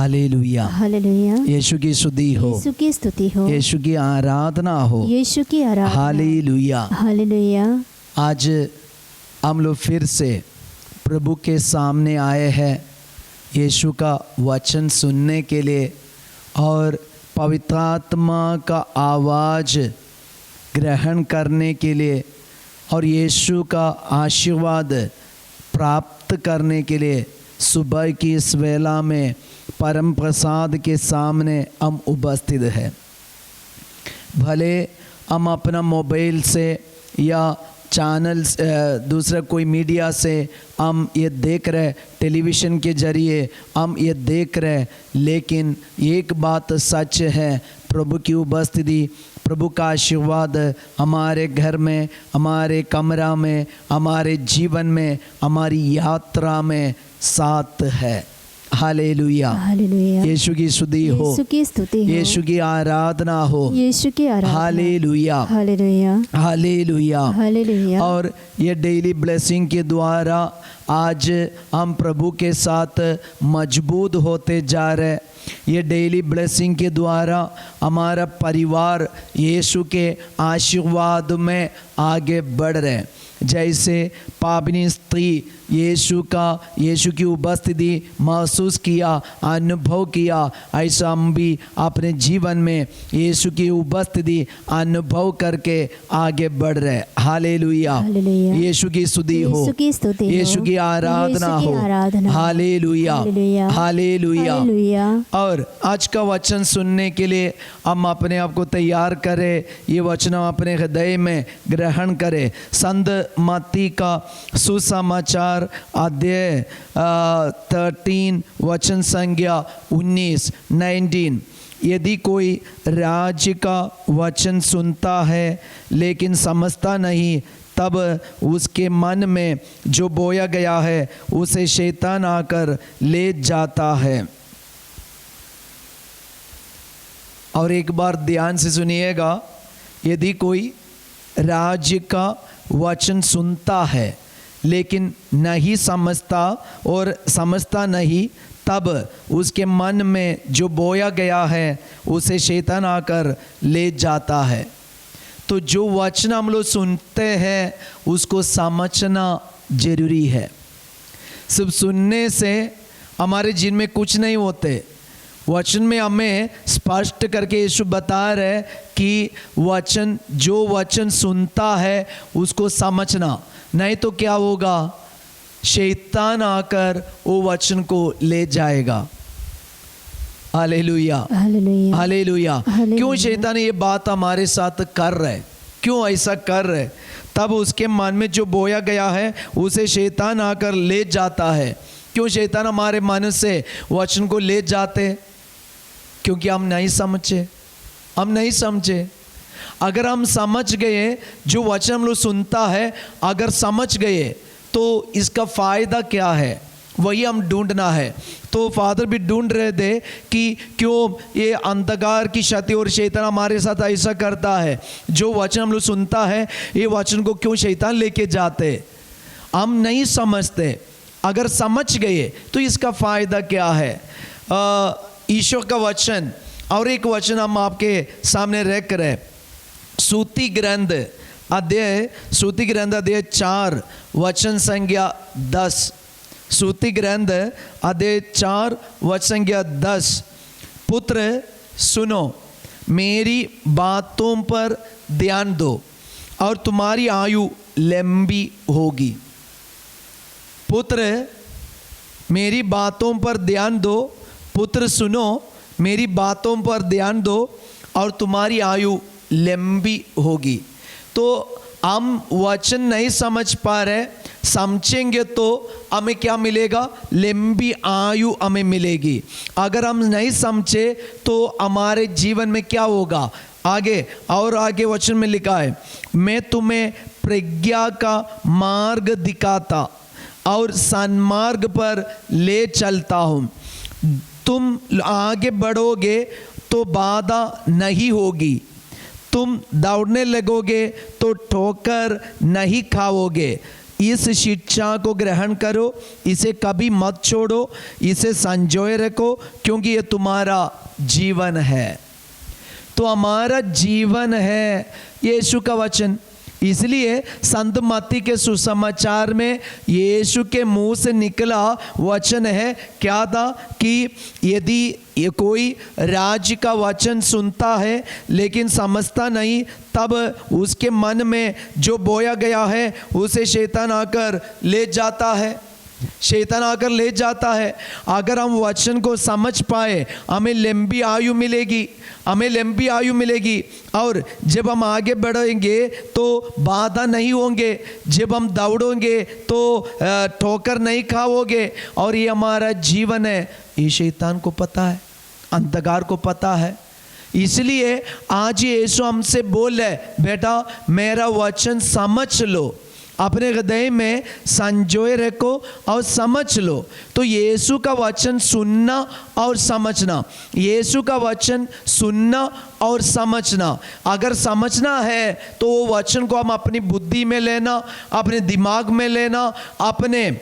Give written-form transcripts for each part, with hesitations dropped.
Hallelujah, hallelujah. यीशु की स्तुति हो, यीशु की स्तुति हो, यीशु की आराधना हो, यीशु की आराधना। हालेलुया। हालेलुया। आज हम लोग फिर से प्रभु के सामने आए हैं यीशु का वचन सुनने के लिए और पवित्र आत्मा का आवाज़ ग्रहण करने के लिए और यीशु का आशीर्वाद प्राप्त करने के लिए सुबह की इस वेला में परम प्रसाद के सामने हम उपस्थित हैं। भले हम अपना मोबाइल से या चैनल दूसरा कोई मीडिया से हम ये देख रहे, टेलीविज़न के ज़रिए हम ये देख रहे, लेकिन एक बात सच है, प्रभु की उपस्थिति, प्रभु का आशीर्वाद हमारे घर में, हमारे कमरा में, हमारे जीवन में, हमारी यात्रा में साथ है। Hallelujah, hallelujah. यीशु की स्तुति हो, यीशु की स्तुति हो, यीशु की आराधना हो, यीशु की आराधना। Hallelujah, hallelujah, hallelujah, hallelujah. और ये डेली ब्लेसिंग के द्वारा आज हम प्रभु के साथ मजबूत होते जा रहे। ये डेली ब्लेसिंग के द्वारा हमारा परिवार यीशु के आशीर्वाद में आगे बढ़ रहे। जैसे पावनी स्त्री यीशु की उपस्थिति महसूस किया, अनुभव किया, ऐसा हम भी अपने जीवन में यीशु की उपस्थिति अनुभव करके आगे बढ़ रहे। Hallelujah, hallelujah. यीशु की स्तुति हो, यीशु की स्तुति हो, यीशु की आराधना हो, हालेलुया, हालेलुया, हालेलुया। हालेलुया। और आज का वचन सुनने के लिए हम अपने आप को तैयार करें, ये वचन हम अपने हृदय में ग्रहण करें। संत मत्ती का सुसमाचार अध्याय 13 वचन संख्या 19। यदि कोई राज्य का वचन सुनता है लेकिन समझता नहीं, तब उसके मन में जो बोया गया है उसे शैतान आकर ले जाता है। और एक बार ध्यान से सुनिएगा, यदि कोई राज्य का वचन सुनता है लेकिन नहीं समझता और समझता नहीं, तब उसके मन में जो बोया गया है उसे शैतान आकर ले जाता है। तो जो वचन हम लोग सुनते हैं उसको समझना जरूरी है। सिर्फ सुनने से हमारे जीवन में कुछ नहीं होते। वचन में हमें स्पष्ट करके यीशु बता रहे कि जो वचन सुनता है उसको समझना, नहीं तो क्या होगा, शैतान आकर वो वचन को ले जाएगा। Hallelujah, hallelujah, hallelujah. क्यों शैतान ये बात हमारे साथ कर रहे, क्यों ऐसा कर रहे? तब उसके मन में जो बोया गया है उसे शैतान आकर ले जाता है। क्यों शैतान हमारे मन से वचन को ले जाते? क्योंकि हम नहीं समझे। अगर हम समझ गए, जो वचन हम लोग सुनता है अगर समझ गए तो इसका फ़ायदा क्या है, वही हम ढूंढना है। तो फादर भी ढूंढ रहे थे कि क्यों ये अंधकार की शक्ति और शैतान हमारे साथ ऐसा करता है। जो वचन हम लोग सुनता है, ये वचन को क्यों शैतान लेके जाते, हम नहीं समझते। अगर समझ गए तो इसका फ़ायदा क्या है? ईश्वर का वचन और एक वचन हम आपके सामने रख रहे, स्तुति ग्रंथ अध्याय 4 वचन संख्या 10। स्तुति ग्रंथ अध्याय 4 वचन संख्या 10। पुत्र सुनो, मेरी बातों पर ध्यान दो और तुम्हारी आयु लंबी होगी। पुत्र मेरी बातों पर ध्यान दो, पुत्र सुनो, मेरी बातों पर ध्यान दो और तुम्हारी आयु लंबी होगी। तो हम वचन नहीं समझ पा रहे, समझेंगे तो हमें क्या मिलेगा? लंबी आयु हमें मिलेगी। अगर हम नहीं समझे तो हमारे जीवन में क्या होगा? आगे वचन में लिखा है, मैं तुम्हें प्रज्ञा का मार्ग दिखाता और सन्मार्ग पर ले चलता हूँ। तुम आगे बढ़ोगे तो बाधा नहीं होगी, तुम दौड़ने लगोगे तो ठोकर नहीं खाओगे, इस शिक्षा को ग्रहण करो, इसे कभी मत छोड़ो, इसे संजोए रखो, क्योंकि ये तुम्हारा जीवन है। तो हमारा जीवन है यीशु का वचन। इसलिए संत मत्ती के सुसमाचार में यीशु के मुंह से निकला वचन है क्या था कि यदि ये कोई राज्य का वचन सुनता है लेकिन समझता नहीं, तब उसके मन में जो बोया गया है उसे शैतान आकर ले जाता है। शैतान आकर ले जाता है। अगर हम वचन को समझ पाए, हमें लंबी आयु मिलेगी, हमें लंबी आयु मिलेगी। और जब हम आगे बढ़ेंगे तो बाधा नहीं होंगे, जब हम दौड़ोगे तो ठोकर नहीं खाओगे। और ये हमारा जीवन है, ये शैतान को पता है, अंधकार को पता है। इसलिए आज यीशु हमसे बोल रहे, बेटा मेरा वचन समझ लो, अपने हृदय में संजोए रखो और समझ लो। तो यीशु का वचन सुनना और समझना, यीशु का वचन सुनना और समझना। अगर समझना है तो वो वचन को हम अपनी बुद्धि में लेना, अपने दिमाग में लेना, अपने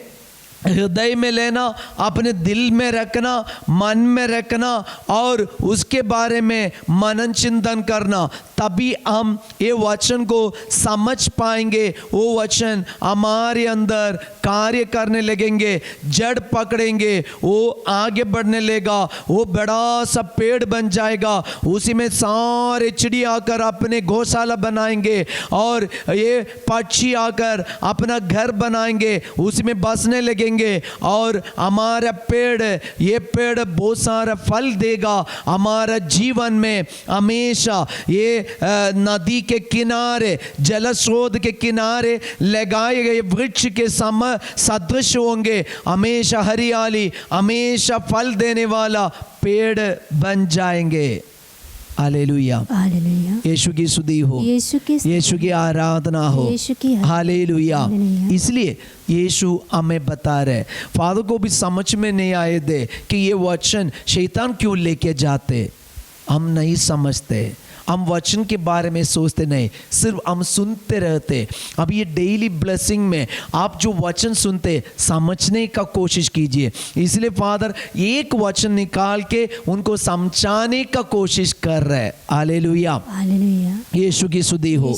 हृदय में लेना, अपने दिल में रखना, मन में रखना और उसके बारे में मनन चिंतन करना। तभी हम ये वचन को समझ पाएंगे, वो वचन हमारे अंदर कार्य करने लगेंगे, जड़ पकड़ेंगे, वो आगे बढ़ने लगेगा, वो बड़ा सा पेड़ बन जाएगा, उसी में सारे चिड़िया आकर अपने घोंसला बनाएंगे और ये पक्षी आकर अपना घर बनाएंगे, उसी में बसने लगेंगे। और हमारा पेड़, ये पेड़ बहुत सारा फल देगा। हमारा जीवन में हमेशा ये नदी के किनारे, जल स्रोत के किनारे लगाए गए वृक्ष के सदृश होंगे, हमेशा हरियाली, हमेशा फल देने वाला पेड़ बन जाएंगे। हालेलुया, हालेलुया, यीशु की स्तुति हो, यीशु की आराधना हो, हालेलुया। इसलिए यीशु हमें बता रहे, फादर को भी समझ में नहीं आए थे कि ये वचन शैतान क्यों लेके जाते। हम नहीं समझते, हम वचन के बारे में सोचते नहीं, सिर्फ हम सुनते रहते। अब ये डेली ब्लेसिंग में आप जो वचन सुनते समझने का कोशिश कीजिए। इसलिए फादर एक वचन निकाल के उनको समझाने का कोशिश कर रहे हैं। हालेलुया, हालेलुया, यीशु की स्तुति हो,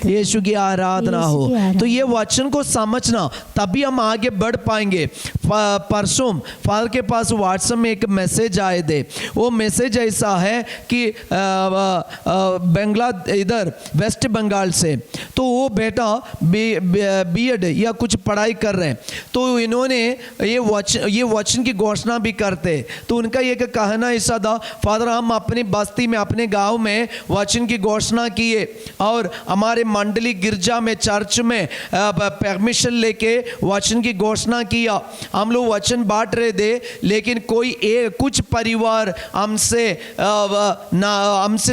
यीशु की आराधना हो। तो ये वचन को समझना, तभी हम आगे बढ़ पाएंगे। परसों फादर के पास व्हाट्सएप में एक मैसेज आए थे। वो मैसेज ऐसा है कि बंगला इधर वेस्ट बंगाल से, तो वो बेटा बीएड या कुछ पढ़ाई कर रहे हैं। तो इन्होंने ये वचन की घोषणा भी करते। तो उनका एक कहना ऐसा था, फादर हम अपनी बस्ती में, अपने गांव में वचन की घोषणा किए और हमारे मंडली गिरजा में, चर्च में परमिशन लेके वचन की घोषणा किया। हम लोग वचन बांट रहे थे, लेकिन कुछ परिवार हमसे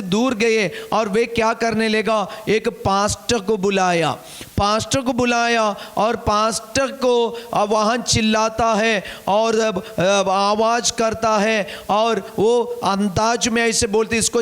दूर गए और वे क्या करने लगा, एक पास्टर को बुलाया और पास्टर को वहां चिल्लाता है और आवाज करता है और वो अंदाज में ऐसे बोलते, इसको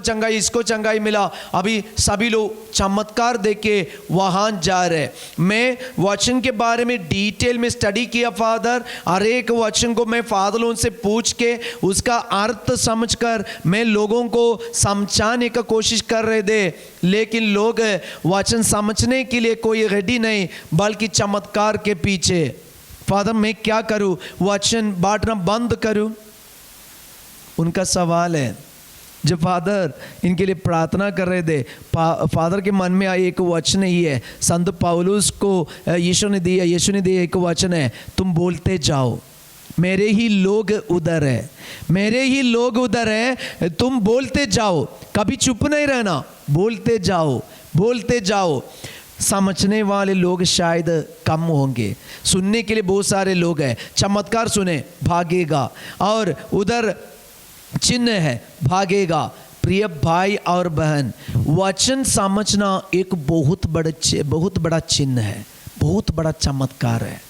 चंगाई मिला। अभी सभी लोग चमत्कार देके वहां जा रहे। मैं वचन के बारे में डिटेल में स्टडी किया फादर, हर एक वचन को मैं फादरों से पूछ के उसका अर्थ समझकर मैं लोगों को समझाने का कोशिश कर रहे थे। लेकिन लोग वचन समझने के लिए कोई रेडी नहीं, बल्कि चमत्कार के पीछे। फादर मैं क्या करूं, वचन बांटना बंद करूं? उनका सवाल है। जब फादर इनके लिए प्रार्थना कर रहे थे, फादर के मन में आई एक वचन ही है, संत पौलुस को यीशु ने दिया एक वचन है, तुम बोलते जाओ, मेरे ही लोग उधर है, मेरे ही लोग उधर है, तुम बोलते जाओ, कभी चुप नहीं रहना, बोलते जाओ। समझने वाले लोग शायद कम होंगे, सुनने के लिए बहुत सारे लोग हैं। चमत्कार सुने भागेगा, और उधर चिन्ह है भागेगा। प्रिय भाई और बहन, वचन समझना एक बहुत बड़ा चिन्ह है, बहुत बड़ा चमत्कार है।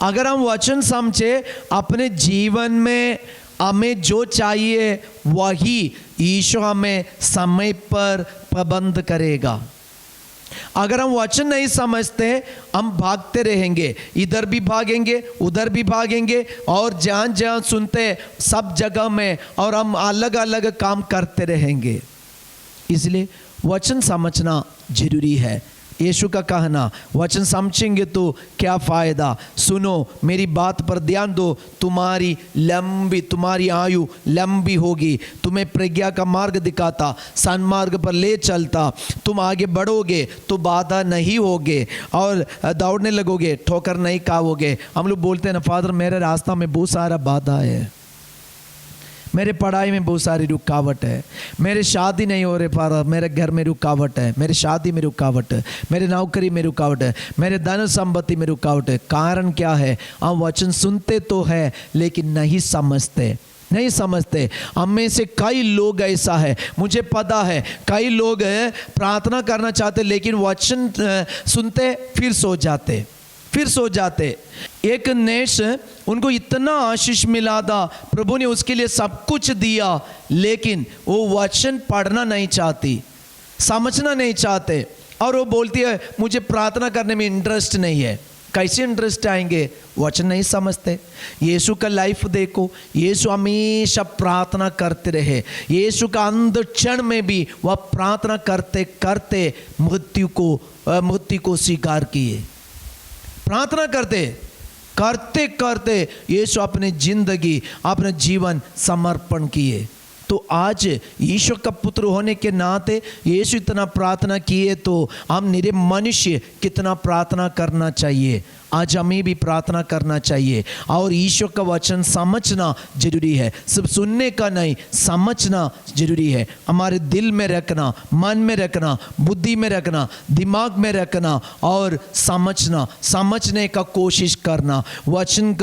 अगर हम वचन समझे, अपने जीवन में हमें जो चाहिए वही ईश्वर हमें समय पर प्रबंध करेगा। अगर हम वचन नहीं समझते हम भागते रहेंगे, इधर भी भागेंगे उधर भी भागेंगे और जहाँ जहाँ सुनते सब जगह में, और हम अलग अलग काम करते रहेंगे। इसलिए वचन समझना जरूरी है। यीशु का कहना, वचन समझेंगे तो क्या फ़ायदा। सुनो मेरी बात पर ध्यान दो, तुम्हारी आयु लंबी होगी, तुम्हें प्रज्ञा का मार्ग दिखाता, सन्मार्ग पर ले चलता, तुम आगे बढ़ोगे तो बाधा नहीं होगे और दौड़ने लगोगे, ठोकर नहीं खाओगे। हम लोग बोलते हैं ना, फादर मेरे रास्ता में बहुत सारा बाधा है, मेरे पढ़ाई में बहुत सारी रुकावट है, मेरे शादी नहीं हो रहे फादर, मेरे घर में रुकावट है, मेरे शादी में रुकावट है, मेरे नौकरी में रुकावट है, मेरे धन संपत्ति में रुकावट है। कारण क्या है? हम वचन सुनते तो है लेकिन नहीं समझते। हम में से कई लोग ऐसा है, मुझे पता है, कई लोग प्रार्थना करना चाहते लेकिन वचन सुनते फिर सो जाते। एक नेश उनको इतना आशीष मिला था, प्रभु ने उसके लिए सब कुछ दिया, लेकिन वो वचन पढ़ना नहीं चाहती, समझना नहीं चाहते, और वो बोलती है मुझे प्रार्थना करने में इंटरेस्ट नहीं है। कैसे इंटरेस्ट आएंगे? वचन नहीं समझते। यीशु का लाइफ देखो, यीशु हमेशा प्रार्थना करते रहे। यीशु का अंत क्षण में भी वह प्रार्थना करते करते मृत्यु को स्वीकार किए। प्रार्थना करते करते यीशु अपनी जिंदगी, अपना जीवन समर्पण किए। तो आज ईश्वर का पुत्र होने के नाते यीशु इतना प्रार्थना किए, तो हम निरे मनुष्य कितना प्रार्थना करना चाहिए। आज हमें भी प्रार्थना करना चाहिए और ईश्वर का वचन समझना जरूरी है। सिर्फ सुनने का नहीं, समझना जरूरी है। हमारे दिल में रखना, मन में रखना, बुद्धि में रखना, दिमाग में रखना और समझने का कोशिश करना, वचन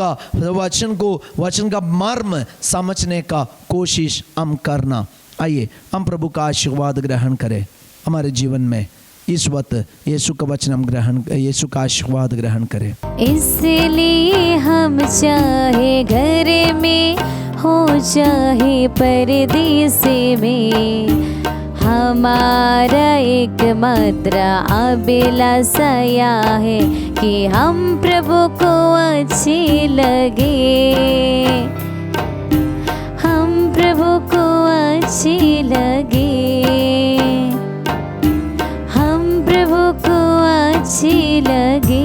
का मर्म समझने का कोशिश हम करना। आइए हम प्रभु का आशीर्वाद ग्रहण करें हमारे जीवन में। इस वक्त यीशु का वचन हम यीशु का आशीर्वाद ग्रहण करें। इसलिए हम चाहे घर में हो चाहे परदेस में, हमारा एकमात्र अभिलाषा है कि हम प्रभु को अच्छे लगे, हम प्रभु को अच्छे लगे, अच्छी लगे।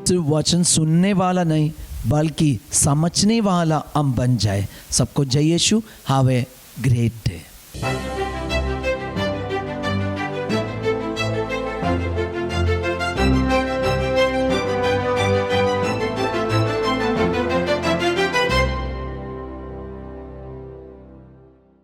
सिर्फ वचन सुनने वाला नहीं बल्कि समझने वाला हम बन जाए। सबको जय Yeshu. Have a great day.